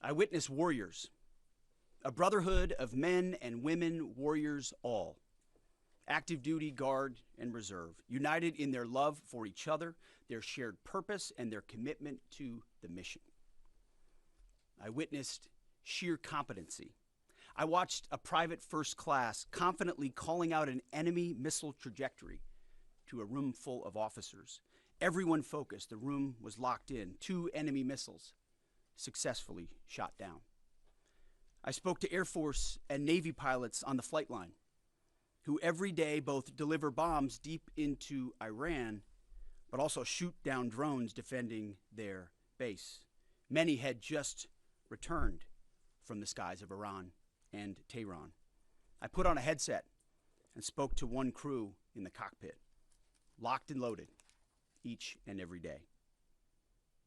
I witnessed warriors, a brotherhood of men and women warriors all, active duty, guard, and reserve, united in their love for each other, their shared purpose, and their commitment to the mission. I witnessed sheer competency. I watched a private first class confidently calling out an enemy missile trajectory to a room full of officers. Everyone focused. The room was locked in. 2 enemy missiles successfully shot down. I spoke to Air Force and Navy pilots on the flight line who every day both deliver bombs deep into Iran, but also shoot down drones defending their base. Many had just returned from the skies of Iran and Tehran. I put on a headset and spoke to one crew in the cockpit, locked and loaded, each and every day.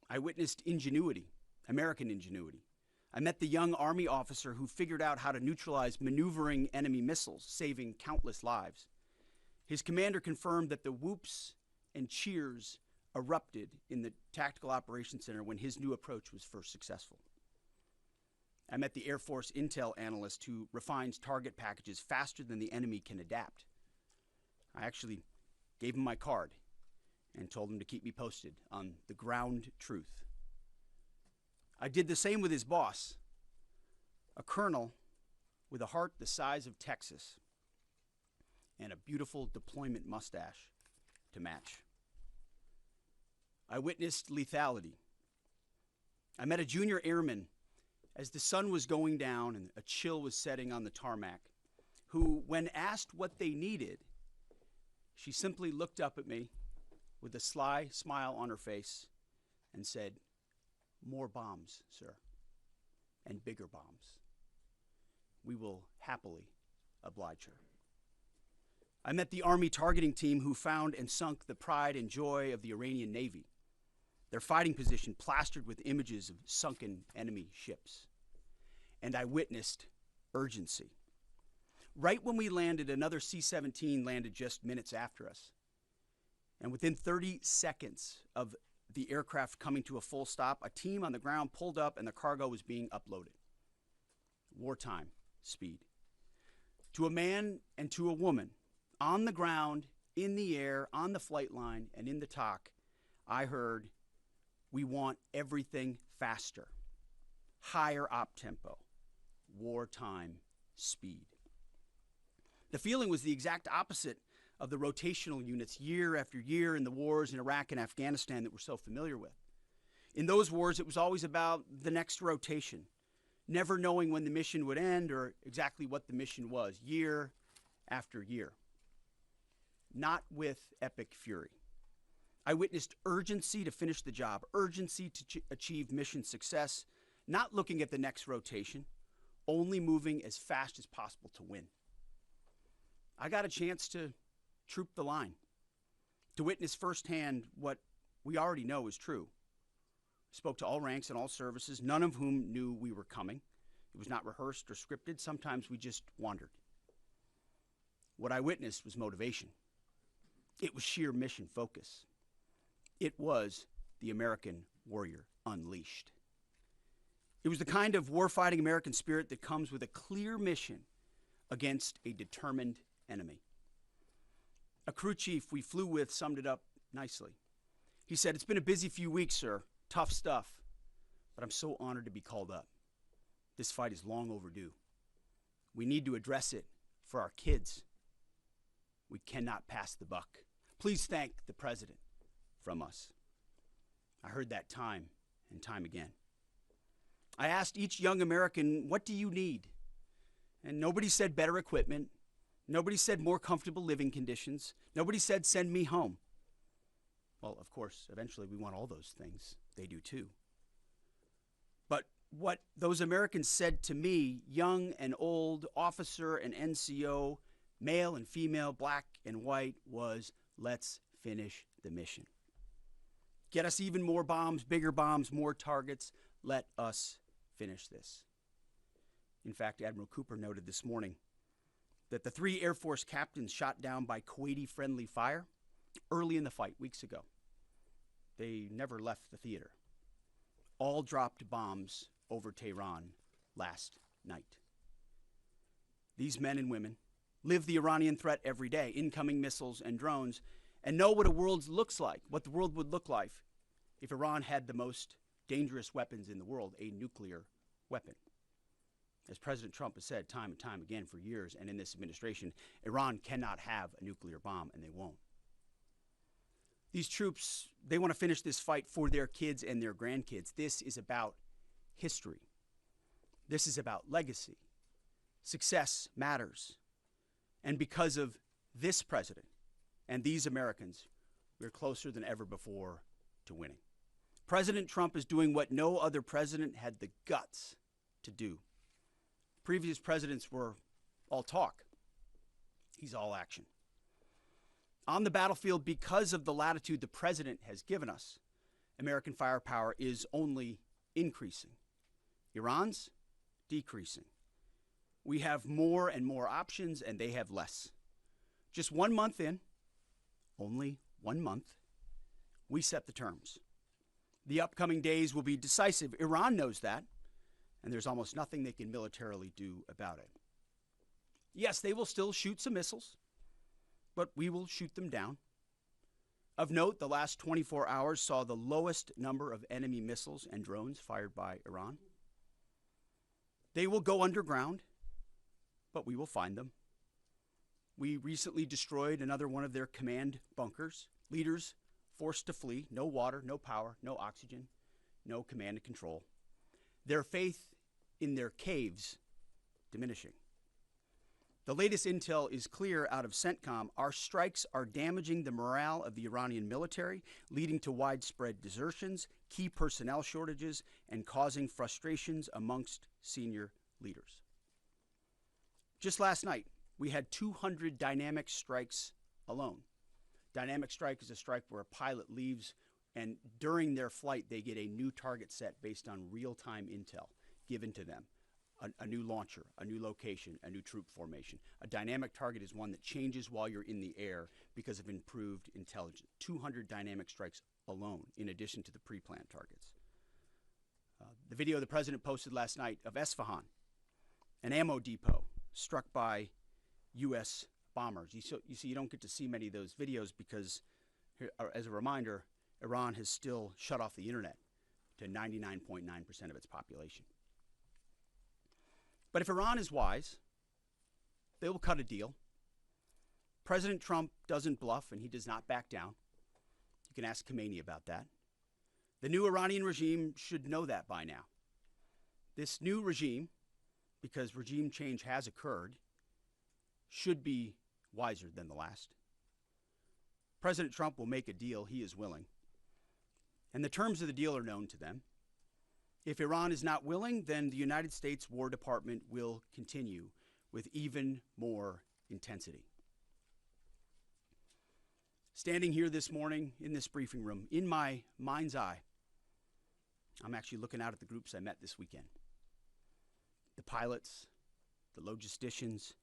I witnessed ingenuity, American ingenuity. I met the young Army officer who figured out how to neutralize maneuvering enemy missiles, saving countless lives. His commander confirmed that the whoops and cheers erupted in the Tactical Operations Center when his new approach was first successful. I met the Air Force intel analyst who refines target packages faster than the enemy can adapt. I actually gave him my card and told him to keep me posted on the ground truth. I did the same with his boss, a colonel with a heart the size of Texas and a beautiful deployment mustache to match. I witnessed lethality. I met a junior airman as the sun was going down and a chill was setting on the tarmac, who, when asked what they needed, she simply looked up at me with a sly smile on her face and said, "More bombs, sir, and bigger bombs. We will happily oblige her." I met the Army targeting team who found and sunk the pride and joy of the Iranian Navy, their fighting position plastered with images of sunken enemy ships. And I witnessed urgency. Right when we landed, another C-17 landed just minutes after us. And within 30 seconds of the aircraft coming to a full stop, a team on the ground pulled up and the cargo was being uploaded. Wartime speed. To a man and to a woman, on the ground, in the air, on the flight line, and in the TOC, I heard, "We want everything faster, higher op tempo, wartime speed." The feeling was the exact opposite of the rotational units year after year in the wars in Iraq and Afghanistan that we're so familiar with. In those wars, it was always about the next rotation, never knowing when the mission would end or exactly what the mission was, year after year. Not with epic fury. I witnessed urgency to finish the job, urgency to achieve mission success, not looking at the next rotation, only moving as fast as possible to win. I got a chance to troop the line, to witness firsthand what we already know is true. I spoke to all ranks and all services, none of whom knew we were coming. It was not rehearsed or scripted. Sometimes we just wandered. What I witnessed was motivation. It was sheer mission focus. It was the American warrior unleashed. It was the kind of warfighting American spirit that comes with a clear mission against a determined enemy. A crew chief we flew with summed it up nicely. He said, "It's been a busy few weeks, sir. Tough stuff. But I'm so honored to be called up. This fight is long overdue. We need to address it for our kids. We cannot pass the buck. Please thank the president from us." I heard that time and time again. I asked each young American, "What do you need?" And nobody said better equipment. Nobody said more comfortable living conditions. Nobody said send me home. Well, of course, eventually we want all those things. They do too. But what those Americans said to me, young and old, officer and NCO, male and female, black and white, was, "Let's finish the mission. Get us even more bombs, bigger bombs, more targets. Let us finish this." In fact, Admiral Cooper noted this morning that the 3 Air Force captains shot down by Kuwaiti-friendly fire early in the fight weeks ago. They never left the theater. All dropped bombs over Tehran last night. These men and women live the Iranian threat every day, incoming missiles and drones, and know what a world looks like, what the world would look like if Iran had the most dangerous weapons in the world, a nuclear weapon. As President Trump has said time and time again for years, and in this administration, Iran cannot have a nuclear bomb, and they won't. These troops, they want to finish this fight for their kids and their grandkids. This is about history. This is about legacy. Success matters. And because of this president and these Americans, we're closer than ever before to winning. President Trump is doing what no other president had the guts to do. Previous presidents were all talk. He's all action. On the battlefield, because of the latitude the president has given us, American firepower is only increasing. Iran's decreasing. We have more and more options, and they have less. Just 1 month in, only 1 month, we set the terms. The upcoming days will be decisive. Iran knows that, and there's almost nothing they can militarily do about it. Yes, they will still shoot some missiles, but we will shoot them down. Of note, the last 24 hours saw the lowest number of enemy missiles and drones fired by Iran. They will go underground, but we will find them. We recently destroyed another one of their command bunkers. Leaders forced to flee. No water, no power, no oxygen, no command and control. Their faith in their caves diminishing. The latest intel is clear out of CENTCOM. Our strikes are damaging the morale of the Iranian military, leading to widespread desertions, key personnel shortages, and causing frustrations amongst senior leaders. Just last night, we had 200 dynamic strikes alone. Dynamic strike is a strike where a pilot leaves, and during their flight, they get a new target set based on real-time intel given to them. A new launcher, a new location, a new troop formation. A dynamic target is one that changes while you're in the air because of improved intelligence. 200 dynamic strikes alone, in addition to the pre-planned targets. The video the president posted last night of Esfahan, an ammo depot struck by U.S. bombers. You see, you don't get to see many of those videos because, as a reminder, Iran has still shut off the internet to 99.9% of its population. But if Iran is wise, they will cut a deal. President Trump doesn't bluff, and he does not back down. You can ask Caine about that. The new Iranian regime should know that by now. This new regime, because regime change has occurred, should be wiser than the last. President Trump will make a deal he is willing, and the terms of the deal are known to them. If Iran is not willing, then the United States War Department will continue with even more intensity. Standing here this morning in this briefing room, in my mind's eye, I'm actually looking out at the groups I met this weekend. The pilots, the logisticians,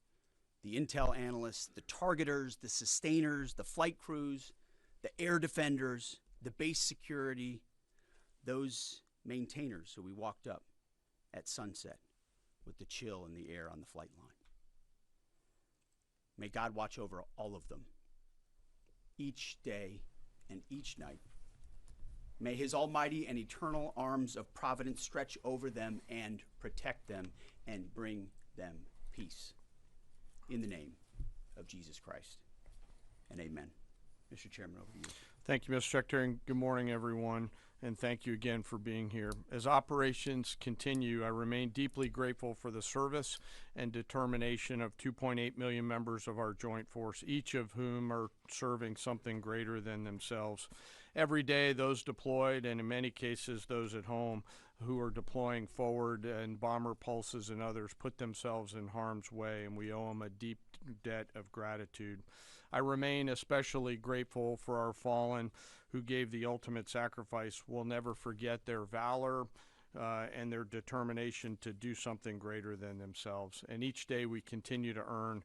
the intel analysts, the targeters, the sustainers, the flight crews, the air defenders, the base security, those maintainers who we walked up at sunset with the chill in the air on the flight line. May God watch over all of them each day and each night. May his almighty and eternal arms of providence stretch over them and protect them and bring them peace. In the name of Jesus Christ. And amen. Mr. Chairman, over to you. Thank you, Mr. Secretary, and good morning, everyone, and thank you again for being here. As operations continue, I remain deeply grateful for the service and determination of 2.8 million members of our joint force, each of whom are serving something greater than themselves. Every day, those deployed, and in many cases, those at home who are deploying forward, and bomber pulses and others put themselves in harm's way, and we owe them a deep debt of gratitude. I remain especially grateful for our fallen who gave the ultimate sacrifice. We'll never forget their valor and their determination to do something greater than themselves. And each day we continue to earn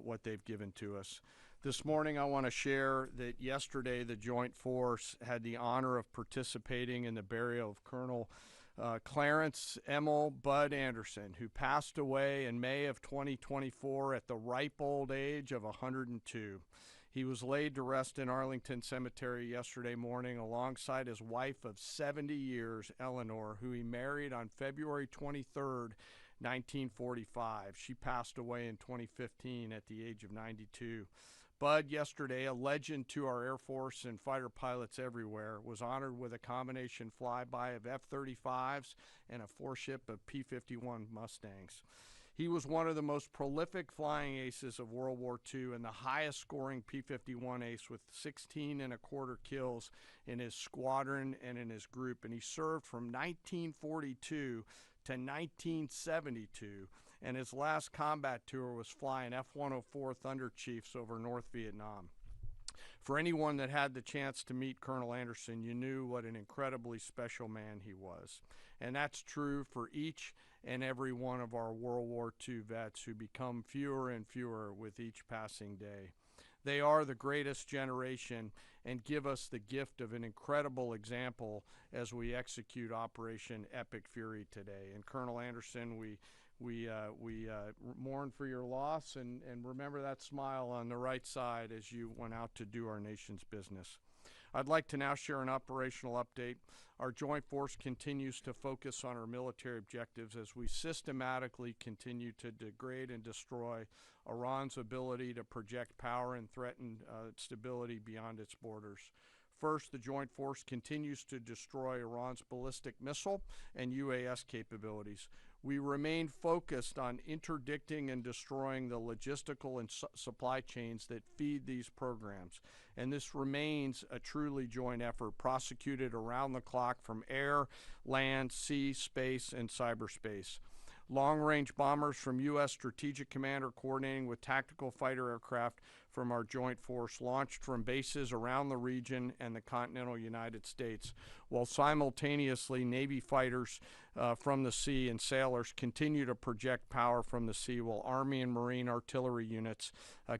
what they've given to us. This morning I want to share that yesterday the Joint Force had the honor of participating in the burial of Colonel Clarence Emil Bud Anderson, who passed away in May of 2024 at the ripe old age of 102. He was laid to rest in Arlington Cemetery yesterday morning alongside his wife of 70 years, Eleanor, who he married on February 23rd, 1945. She passed away in 2015 at the age of 92. Bud, yesterday, a legend to our Air Force and fighter pilots everywhere, was honored with a combination flyby of F-35s and a four-ship of P-51 Mustangs. He was one of the most prolific flying aces of World War II and the highest scoring P-51 ace with 16 and a quarter kills in his squadron and in his group. And he served from 1942 to 1972. And his last combat tour was flying F-104 Thunder Chiefs over North Vietnam. For anyone that had the chance to meet Colonel Anderson, you knew what an incredibly special man he was. And that's true for each and every one of our World War II vets who become fewer and fewer with each passing day. They are the greatest generation and give us the gift of an incredible example as we execute Operation Epic Fury today. And Colonel Anderson, we mourn for your loss and remember that smile on the right side as you went out to do our nation's business. I'd like to now share an operational update. Our Joint Force continues to focus on our military objectives as we systematically continue to degrade and destroy Iran's ability to project power and threaten stability beyond its borders. First, the Joint Force continues to destroy Iran's ballistic missile and UAS capabilities. We remain focused on interdicting and destroying the logistical and supply chains that feed these programs. And this remains a truly joint effort prosecuted around the clock from air, land, sea, space, and cyberspace. Long-range bombers from U.S. Strategic Command are coordinating with tactical fighter aircraft from our Joint Force launched from bases around the region and the continental United States, while simultaneously Navy fighters from the sea and sailors continue to project power from the sea, while Army and Marine artillery units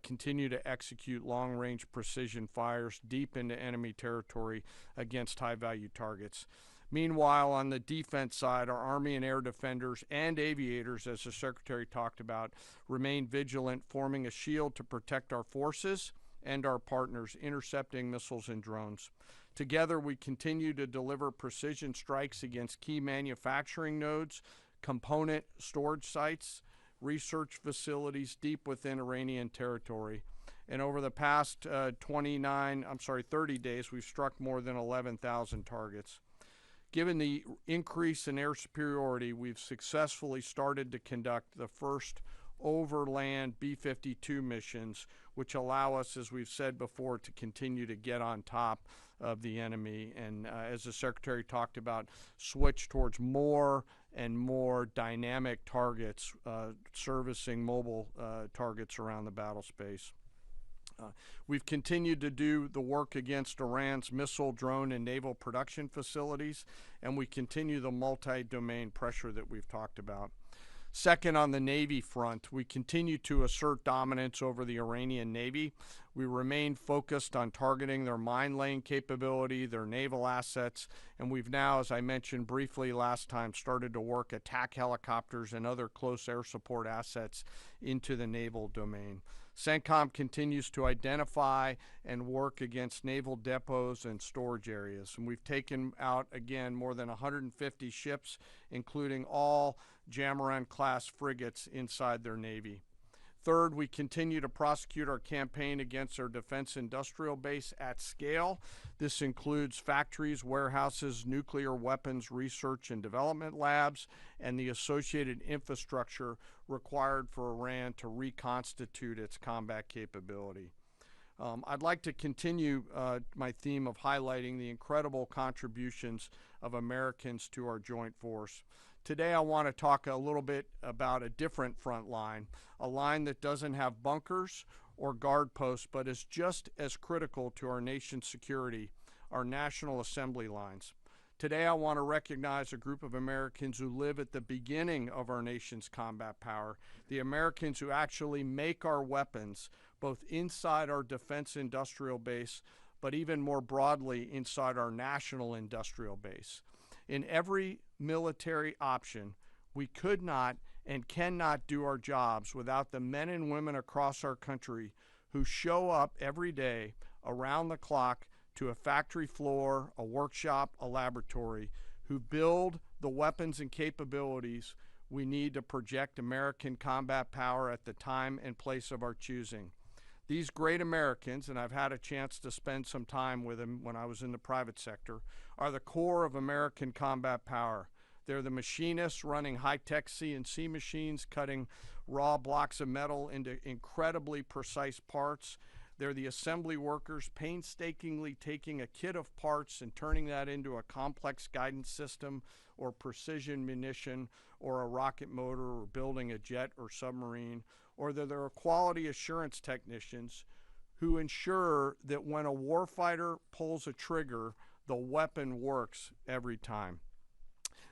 continue to execute long-range precision fires deep into enemy territory against high-value targets. Meanwhile, on the defense side, our Army and air defenders and aviators, as the Secretary talked about, remain vigilant, forming a shield to protect our forces and our partners, intercepting missiles and drones. Together, we continue to deliver precision strikes against key manufacturing nodes, component storage sites, research facilities deep within Iranian territory. And over the past 30 days, we've struck more than 11,000 targets. Given the increase in air superiority, we've successfully started to conduct the first overland B-52 missions, which allow us, as we've said before, to continue to get on top of the enemy and, as the Secretary talked about, switch towards more and more dynamic targets, servicing mobile targets around the battle space. We've continued to do the work against Iran's missile, drone, and naval production facilities, and we continue the multi-domain pressure that we've talked about. Second, on the Navy front, we continue to assert dominance over the Iranian Navy. We remain focused on targeting their mine-laying capability, their naval assets, and we've now, as I mentioned briefly last time, started to work attack helicopters and other close air support assets into the naval domain. CENTCOM continues to identify and work against naval depots and storage areas. And we've taken out, again, more than 150 ships, including all Jamaran-class frigates inside their Navy. Third, we continue to prosecute our campaign against our defense industrial base at scale. This includes factories, warehouses, nuclear weapons research and development labs, and the associated infrastructure required for Iran to reconstitute its combat capability. I'd like to continue my theme of highlighting the incredible contributions of Americans to our joint force. Today I want to talk a little bit about a different front line, a line that doesn't have bunkers or guard posts, but is just as critical to our nation's security, our National Assembly lines. Today I want to recognize a group of Americans who live at the beginning of our nation's combat power, the Americans who actually make our weapons, both inside our defense industrial base, but even more broadly inside our national industrial base. In every military option. We could not and cannot do our jobs without the men and women across our country who show up every day around the clock to a factory floor, a workshop, a laboratory, who build the weapons and capabilities we need to project American combat power at the time and place of our choosing. These great Americans, and I've had a chance to spend some time with them when I was in the private sector, are the core of American combat power. They're the machinists running high-tech CNC machines, cutting raw blocks of metal into incredibly precise parts. They're the assembly workers painstakingly taking a kit of parts and turning that into a complex guidance system or precision munition or a rocket motor or building a jet or submarine. Or they're quality assurance technicians who ensure that when a warfighter pulls a trigger, the weapon works every time.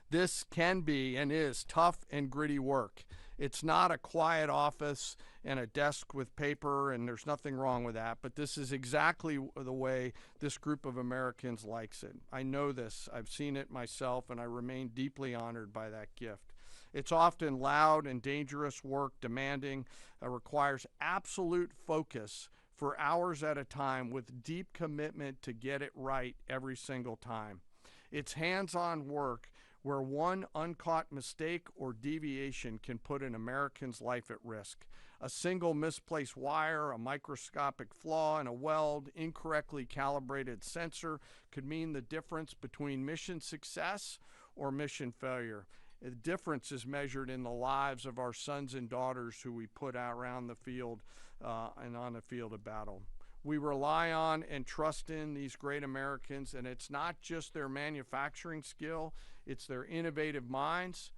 This can be and is tough and gritty work. It's not a quiet office and a desk with paper, and there's nothing wrong with that, but this is exactly the way this group of Americans likes it. I know this. I've seen it myself, and I remain deeply honored by that gift. It's often loud and dangerous work, demanding, requires absolute focus for hours at a time with deep commitment to get it right every single time. It's hands-on work where one uncaught mistake or deviation can put an American's life at risk. A single misplaced wire, a microscopic flaw in a weld, incorrectly calibrated sensor could mean the difference between mission success or mission failure. The difference is measured in the lives of our sons and daughters who we put out around the field and on the field of battle. We rely on and trust in these great Americans, and it's not just their manufacturing skill, it's their innovative minds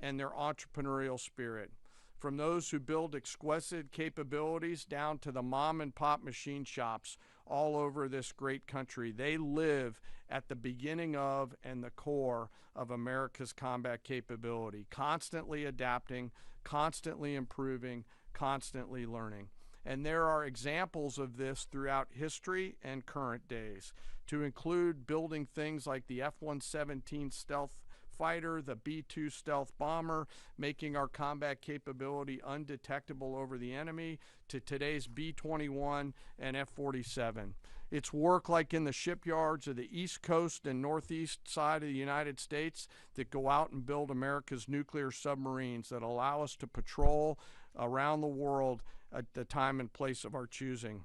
and their entrepreneurial spirit. From those who build exquisite capabilities down to the mom and pop machine shops all over this great country, they live at the beginning of and the core of America's combat capability, constantly adapting, constantly improving, constantly learning. And there are examples of this throughout history and current days, to include building things like the F-117 stealth fighter, the B-2 stealth bomber, making our combat capability undetectable over the enemy, to today's B-21 and F-47. It's work like in the shipyards of the East Coast and Northeast side of the United States that go out and build America's nuclear submarines that allow us to patrol around the world at the time and place of our choosing.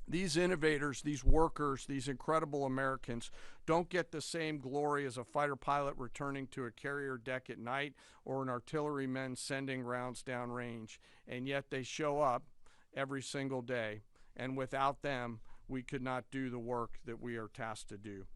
These innovators, these workers, these incredible Americans don't get the same glory as a fighter pilot returning to a carrier deck at night or an artilleryman sending rounds downrange, and yet they show up every single day, and without them, we could not do the work that we are tasked to do.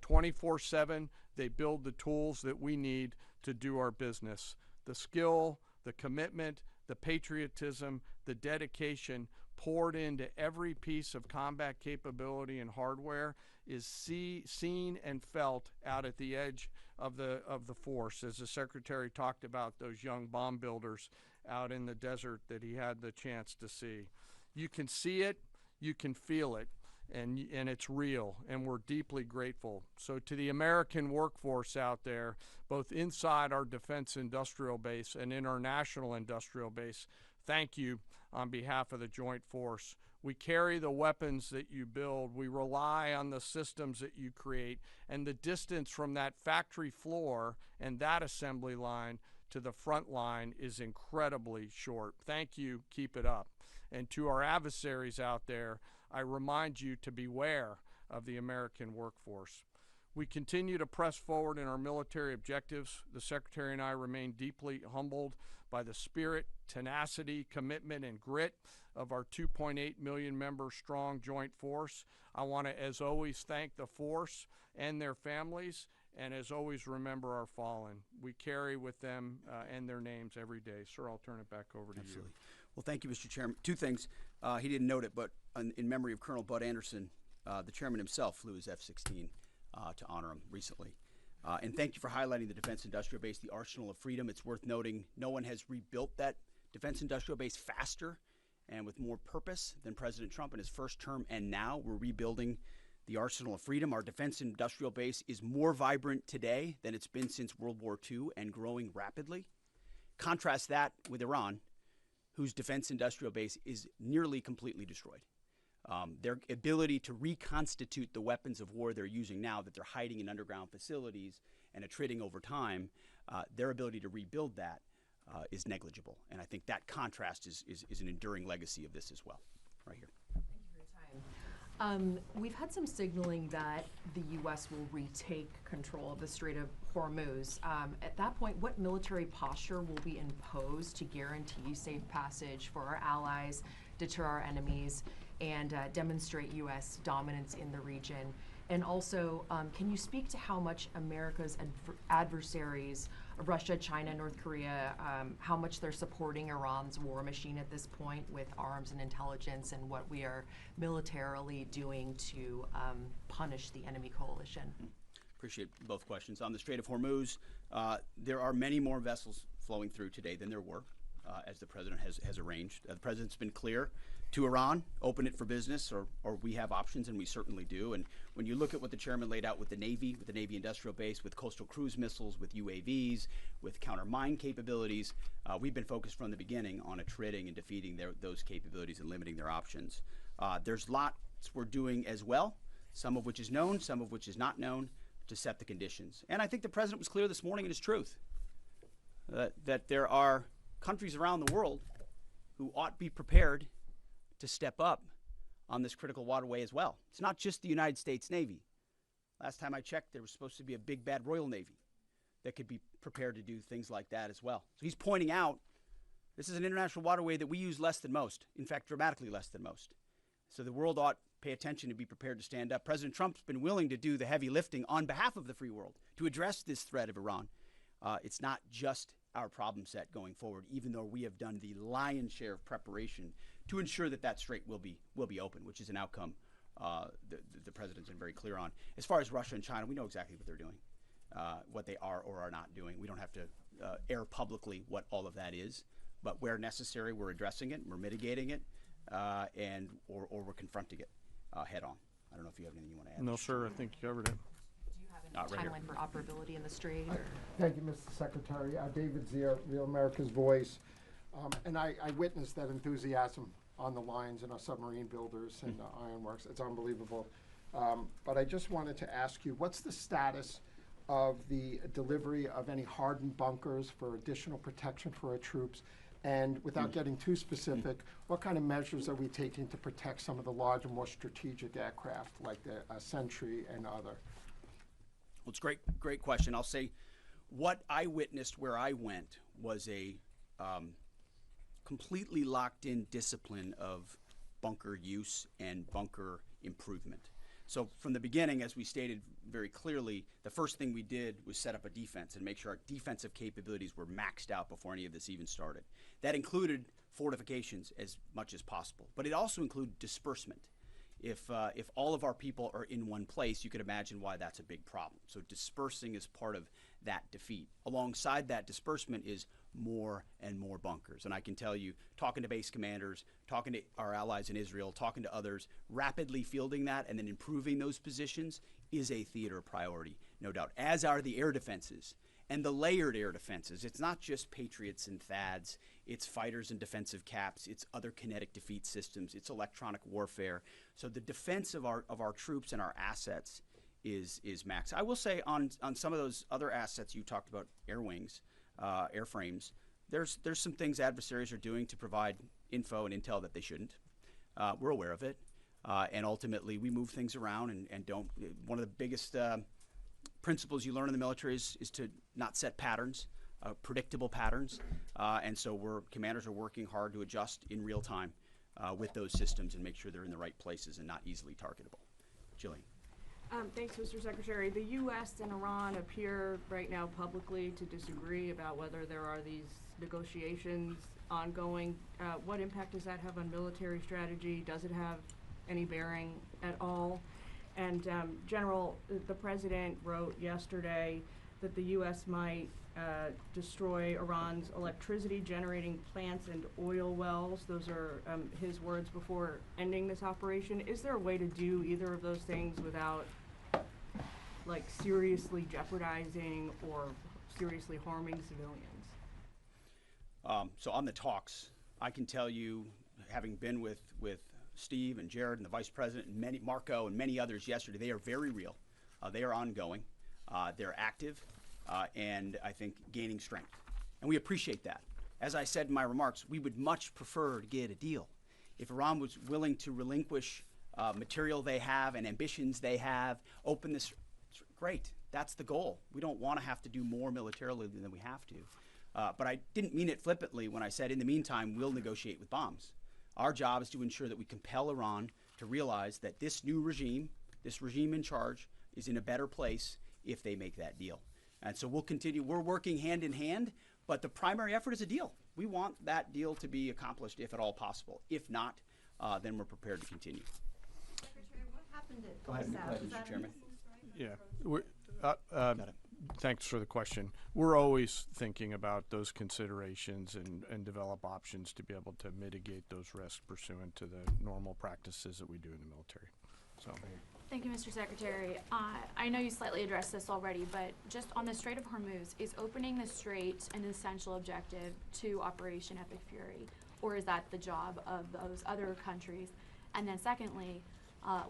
24/7, they build the tools that we need to do our business. The skill, the commitment, the patriotism, the dedication poured into every piece of combat capability and hardware is seen and felt out at the edge of the force, as the Secretary talked about those young bomb builders out in the desert that he had the chance to see. You can see it, you can feel it, and it's real, and we're deeply grateful. So to the American workforce out there, both inside our defense industrial base and in our national industrial base, thank you on behalf of the Joint Force. We carry the weapons that you build. We rely on the systems that you create, and the distance from that factory floor and that assembly line to the front line is incredibly short. Thank you. Keep it up. And to our adversaries out there, I remind you to beware of the American workforce. We continue to press forward in our military objectives. The Secretary and I remain deeply humbled by the spirit, tenacity, commitment, and grit of our 2.8 million member strong Joint Force. I want to, as always, thank the force and their families, and as always, remember our fallen. We carry with them and their names every day. Sir, I'll turn it back over to you. Well, thank you, Mr. Chairman. Two things. He didn't note it, but in memory of Colonel Bud Anderson, the chairman himself flew his F-16 to honor him recently. And thank you for highlighting the defense industrial base, the arsenal of freedom. It's worth noting no one has rebuilt that defense industrial base faster and with more purpose than President Trump in his first term. And now we're rebuilding the arsenal of freedom. Our defense industrial base is more vibrant today than it's been since World War II and growing rapidly. Contrast that with Iran, whose defense industrial base is nearly completely destroyed. Their ability to reconstitute the weapons of war they're using now that they're hiding in underground facilities and attriting over time, their ability to rebuild that is negligible. And I think that contrast is an enduring legacy of this as well, right here. Thank you for your time. We've had some signaling that the U.S. will retake control of the Strait of Hormuz. At that point, what military posture will be imposed to guarantee safe passage for our allies, deter our enemies, and demonstrate U.S. dominance in the region? And also, can you speak to how much America's adversaries, Russia, China, North Korea, how much they're supporting Iran's war machine at this point with arms and intelligence, and what we are militarily doing to punish the enemy coalition? Appreciate both questions. On the Strait of Hormuz, there are many more vessels flowing through today than there were, as the president has arranged. The president's been clear to Iran, open it for business, or we have options, and we certainly do. And when you look at what the chairman laid out with the Navy industrial base, with coastal cruise missiles, with UAVs, with counter mine capabilities, we've been focused from the beginning on attriting and defeating those capabilities and limiting their options. There's lots we're doing as well, some of which is known, some of which is not known, to set the conditions. And I think the president was clear this morning in his truth that there are countries around the world who ought to be prepared to step up on this critical waterway as well. It's not just the United States Navy. Last time I checked, there was supposed to be a big bad Royal Navy that could be prepared to do things like that as well. So he's pointing out this is an international waterway that we use less than most, in fact, dramatically less than most. So the world ought to pay attention and be prepared to stand up. President Trump's been willing to do the heavy lifting on behalf of the free world to address this threat of Iran. It's not just our problem set going forward, even though we have done the lion's share of preparation to ensure that that strait will be open, which is an outcome the president's been very clear on. As far as Russia and China, we know exactly what they're doing, what they are or are not doing. We don't have to air publicly what all of that is, but where necessary, we're addressing it, we're mitigating it, or we're confronting it head on. I don't know if you have anything you want to add. No, sir. I think you covered it. Do you have any timeline for operability in the strait? Thank you, Mr. Secretary. David Zier, Real America's Voice. And I witnessed that enthusiasm on the lines and our submarine builders and ironworks. It's unbelievable. But I just wanted to ask you, what's the status of the delivery of any hardened bunkers for additional protection for our troops? And without getting too specific, what kind of measures are we taking to protect some of the larger, more strategic aircraft like the Sentry and other? Well, it's a great question. I'll say what I witnessed where I went was a completely locked in discipline of bunker use and bunker improvement. So from the beginning, as we stated very clearly, the first thing we did was set up a defense and make sure our defensive capabilities were maxed out before any of this even started. That included fortifications as much as possible, but it also included disbursement. If all of our people are in one place, you could imagine why that's a big problem. So dispersing is part of that defeat. Alongside that disbursement is more and more bunkers. And I can tell you, talking to base commanders, talking to our allies in Israel, talking to others, rapidly fielding that and then improving those positions is a theater priority, no doubt, as are the air defenses. And the layered air defenses, it's not just Patriots and THAADs, it's fighters and defensive caps, it's other kinetic defeat systems, it's electronic warfare. So the defense of our troops and our assets is max. I will say on some of those other assets you talked about, air wings, airframes, there's some things adversaries are doing to provide info and intel that they shouldn't. We're aware of it. And ultimately we move things around and don't. One of the biggest principles you learn in the military is to not set patterns, predictable patterns. And so commanders are working hard to adjust in real time with those systems and make sure they're in the right places and not easily targetable. Jillian. Thanks, Mr. Secretary. The U.S. and Iran appear right now publicly to disagree about whether there are these negotiations ongoing. What impact does that have on military strategy? Does it have any bearing at all? And General, the President wrote yesterday that the U.S. might destroy Iran's electricity generating plants and oil wells. Those are his words before ending this operation. Is there a way to do either of those things without like seriously jeopardizing or seriously harming civilians? So on the talks, I can tell you, having been with Steve and Jared and the Vice President and Marco and many others yesterday, they are very real. They are ongoing. They're active, and I think gaining strength. And we appreciate that. As I said in my remarks, we would much prefer to get a deal. If Iran was willing to relinquish material they have and ambitions they have, open this, great. That's the goal. We don't want to have to do more militarily than we have to. But I didn't mean it flippantly when I said, in the meantime, we'll negotiate with bombs. Our job is to ensure that we compel Iran to realize that this new regime, this regime in charge, is in a better place if they make that deal. And so we'll continue. We're working hand in hand, but the primary effort is a deal. We want that deal to be accomplished if at all possible. If not, then we're prepared to continue. Secretary, what happened at Go ahead, Mr. Chairman. Yeah. Thanks for the question. We're always thinking about those considerations and develop options to be able to mitigate those risks pursuant to the normal practices that we do in the military. So. Thank you, Mr. Secretary. I know you slightly addressed this already, but just on the Strait of Hormuz, is opening the strait an essential objective to Operation Epic Fury, or is that the job of those other countries? And then secondly,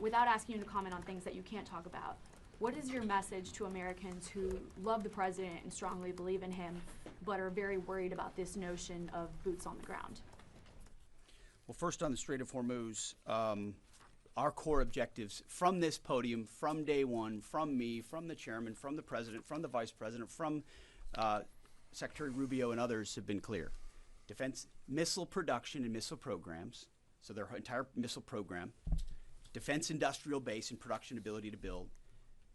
without asking you to comment on things that you can't talk about, what is your message to Americans who love the president and strongly believe in him, but are very worried about this notion of boots on the ground? Well, first on the Strait of Hormuz, our core objectives from this podium, from day one, from me, from the chairman, from the president, from the vice president, from Secretary Rubio and others have been clear. Defense missile production and missile programs, so their entire missile program, defense industrial base and production ability to build,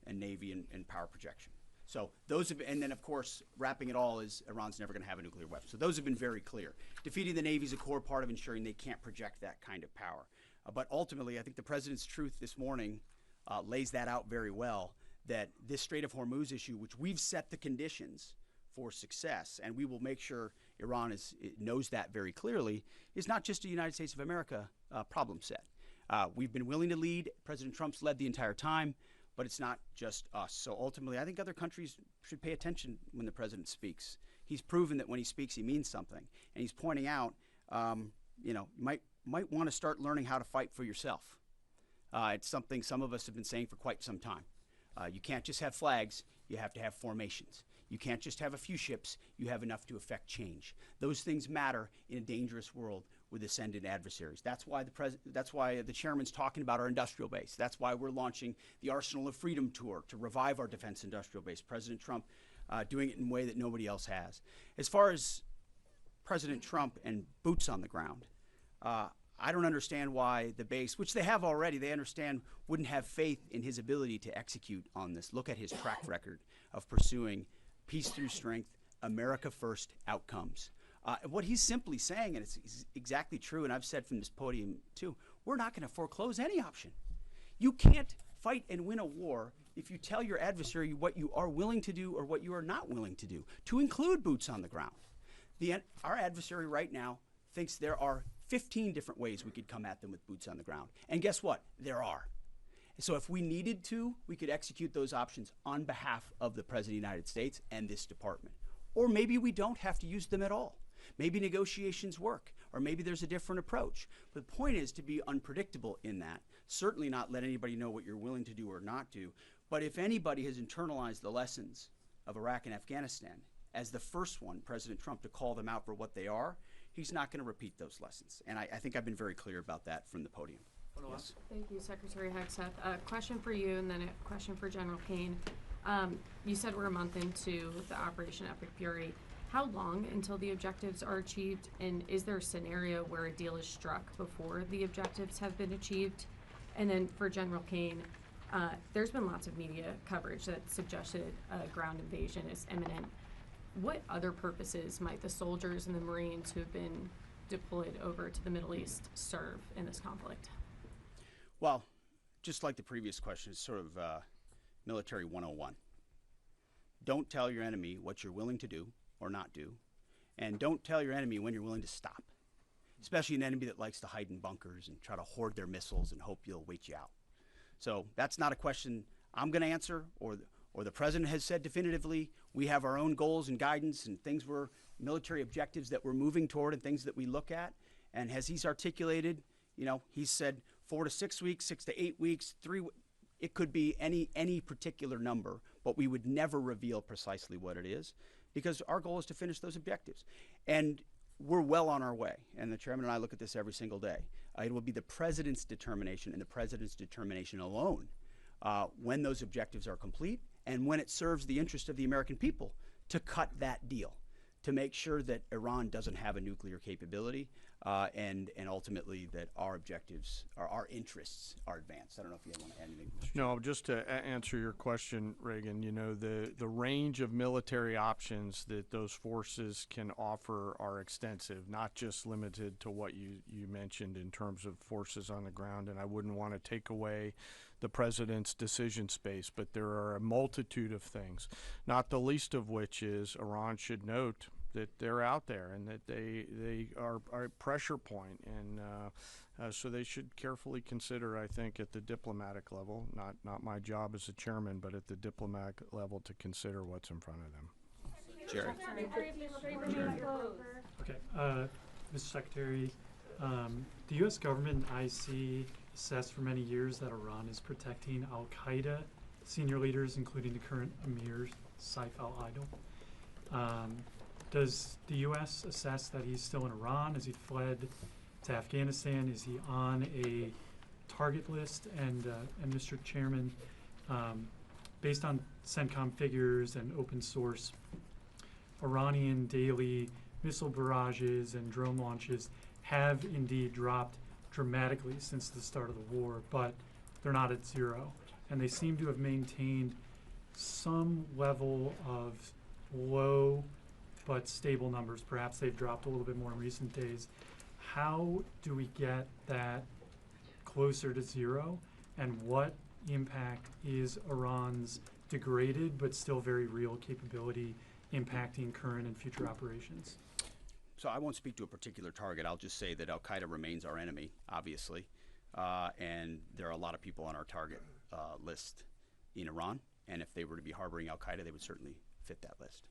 and Navy and power projection. So those have, and then of course, wrapping it all is Iran's never going to have a nuclear weapon. So those have been very clear. Defeating the Navy is a core part of ensuring they can't project that kind of power. But ultimately, I think the president's truth this morning lays that out very well, that this Strait of Hormuz issue, which we've set the conditions for success, and we will make sure Iran knows that very clearly, is not just a United States of America problem set. We've been willing to lead. President Trump's led the entire time. But it's not just us. So ultimately, I think other countries should pay attention when the president speaks. He's proven that when he speaks, he means something. And he's pointing out, you might want to start learning how to fight for yourself. It's something some of us have been saying for quite some time. You can't just have flags. You have to have formations. You can't just have a few ships. You have enough to affect change. Those things matter in a dangerous world with ascendant adversaries. That's why the chairman's talking about our industrial base. That's why we're launching the Arsenal of Freedom tour to revive our defense industrial base. President Trump doing it in a way that nobody else has. As far as President Trump and boots on the ground, I don't understand why the base, which they have already, they understand, wouldn't have faith in his ability to execute on this. Look at his track record of pursuing peace through strength, America first outcomes. What he's simply saying, and it's exactly true, and I've said from this podium too, we're not going to foreclose any option. You can't fight and win a war if you tell your adversary what you are willing to do or what you are not willing to do, to include boots on the ground. Our adversary right now thinks there are 15 different ways we could come at them with boots on the ground. And guess what? There are. So if we needed to, we could execute those options on behalf of the President of the United States and this department. Or maybe we don't have to use them at all. Maybe negotiations work, or maybe there's a different approach. But the point is to be unpredictable in that. Certainly not let anybody know what you're willing to do or not do. But if anybody has internalized the lessons of Iraq and Afghanistan as the first one, President Trump, to call them out for what they are, he's not going to repeat those lessons. And I think I've been very clear about that from the podium. Yes. Thank you, Secretary Hegseth. A question for you and then a question for General Caine. You said we're a month into the Operation Epic Fury. How long until the objectives are achieved, and is there a scenario where a deal is struck before the objectives have been achieved? And then for General Caine, there's been lots of media coverage that suggested a ground invasion is imminent. What other purposes might the soldiers and the Marines who have been deployed over to the Middle East serve in this conflict? Well, just like the previous question, it's sort of military 101. don't tell your enemy what you're willing to do or not do, and don't tell your enemy when you're willing to stop, especially an enemy that likes to hide in bunkers and try to hoard their missiles and hope you'll wait you out. So that's not a question I'm going to answer, or the president has said definitively. We have our own goals and guidance and military objectives that we're moving toward and things that we look at. And as he's articulated, he's said 4 to 6 weeks, 6 to 8 weeks, it could be any particular number, but we would never reveal precisely what it is, because our goal is to finish those objectives. And we're well on our way. And the chairman and I look at this every single day. It will be the president's determination, and the president's determination alone, when those objectives are complete and when it serves the interest of the American people, to cut that deal, to make sure that Iran doesn't have a nuclear capability, and ultimately that our objectives, our interests are advanced. I don't know if you want to add anything. No, just to answer your question, Reagan, the range of military options that those forces can offer are extensive, not just limited to what you mentioned in terms of forces on the ground. And I wouldn't want to take away the president's decision space, but there are a multitude of things, not the least of which is Iran should note that they're out there and that they are a pressure point, and so they should carefully consider, I think, at the diplomatic level, not my job as a chairman, but at the diplomatic level, to consider what's in front of them. Jerry. Okay, Mr. Secretary, the U.S. government and IC assessed for many years that Iran is protecting al-Qaeda senior leaders, including the current Emir Saif al-Idil. Does the U.S. assess that he's still in Iran? Has he fled to Afghanistan? Is he on a target list? And Mr. Chairman, based on CENTCOM figures and open source, Iranian daily missile barrages and drone launches have indeed dropped dramatically since the start of the war, but they're not at zero. And they seem to have maintained some level of low but stable numbers. Perhaps they've dropped a little bit more in recent days. How do we get that closer to zero? And what impact is Iran's degraded but still very real capability impacting current and future operations? So I won't speak to a particular target. I'll just say that al-Qaeda remains our enemy, obviously. And there are a lot of people on our target list in Iran. And if they were to be harboring al-Qaeda, they would certainly fit that list.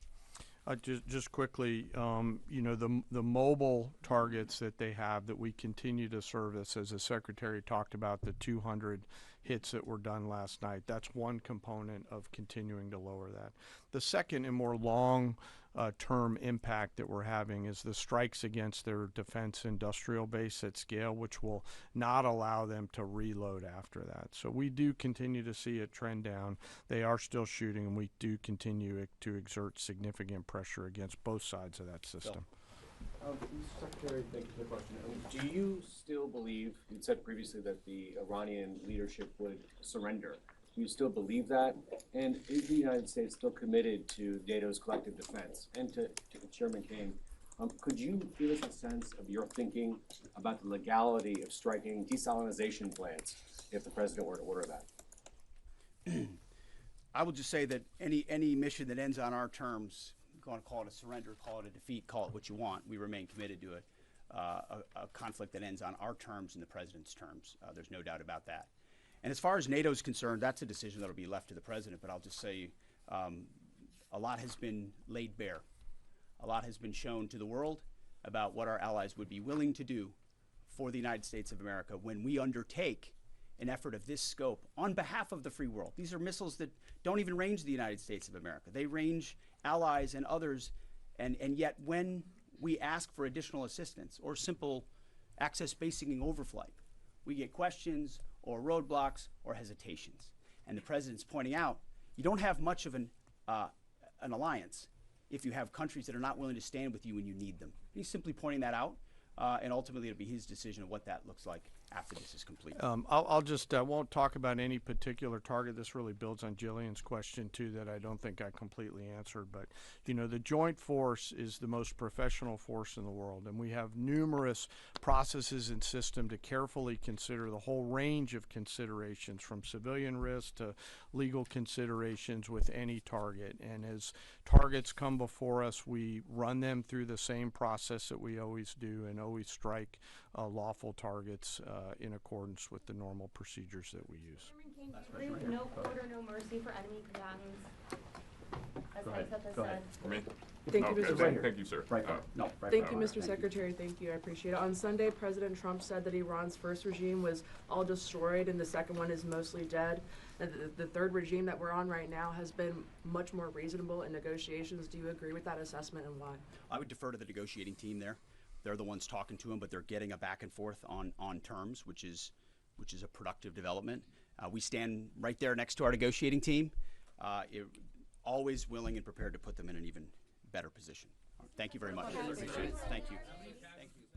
Just quickly, the mobile targets that they have that we continue to service, as the Secretary talked about, the 200 hits that were done last night, that's one component of continuing to lower that. The second and more long-term impact that we're having is the strikes against their defense industrial base at scale, which will not allow them to reload after that. So we do continue to see a trend down. They are still shooting, and we do continue to exert significant pressure against both sides of that system. Mr. Secretary, thank you for the question. Do you still believe, you said previously that the Iranian leadership would surrender? Do you still believe that? And is the United States still committed to NATO's collective defense? And to Chairman Caine, could you give us a sense of your thinking about the legality of striking desalinization plants if the president were to order that? I will just say that any mission that ends on our terms, you want to call it a surrender, call it a defeat, call it what you want, we remain committed to a conflict that ends on our terms and the president's terms. There's no doubt about that. And as far as NATO is concerned, that's a decision that will be left to the president. But I'll just say a lot has been laid bare. A lot has been shown to the world about what our allies would be willing to do for the United States of America when we undertake an effort of this scope on behalf of the free world. These are missiles that don't even range the United States of America. They range allies and others, and yet when we ask for additional assistance or simple access basing and overflight, we get questions or roadblocks or hesitations. And the president's pointing out, you don't have much of an alliance if you have countries that are not willing to stand with you when you need them. He's simply pointing that out, and ultimately it'll be his decision of what that looks like after this is complete. I'll just, won't talk about any particular target. This really builds on Jillian's question too that I don't think I completely answered. But, you know, the Joint Force is the most professional force in the world, and we have numerous processes and systems to carefully consider the whole range of considerations from civilian risk to legal considerations with any target. And as targets come before us, we run them through the same process that we always do and always strike lawful targets in accordance with the normal procedures that we use. Chairman Caine, no quarter, no mercy for enemy combatants, as Hegseth has said. For me? Thank you, Okay, Mr. thank you, sir. Thank you, Mr. Secretary. Thank you. I appreciate it. On Sunday, President Trump said that Iran's first regime was all destroyed and the second one is mostly dead. And the third regime that we're on right now has been much more reasonable in negotiations. Do you agree with that assessment, and why? I would defer to the negotiating team there. They're the ones talking to him, but they're getting a back and forth on terms, which is a productive development. We stand right there next to our negotiating team, always willing and prepared to put them in an even better position. Thank you very much. Appreciate it. Thank you. Thank you.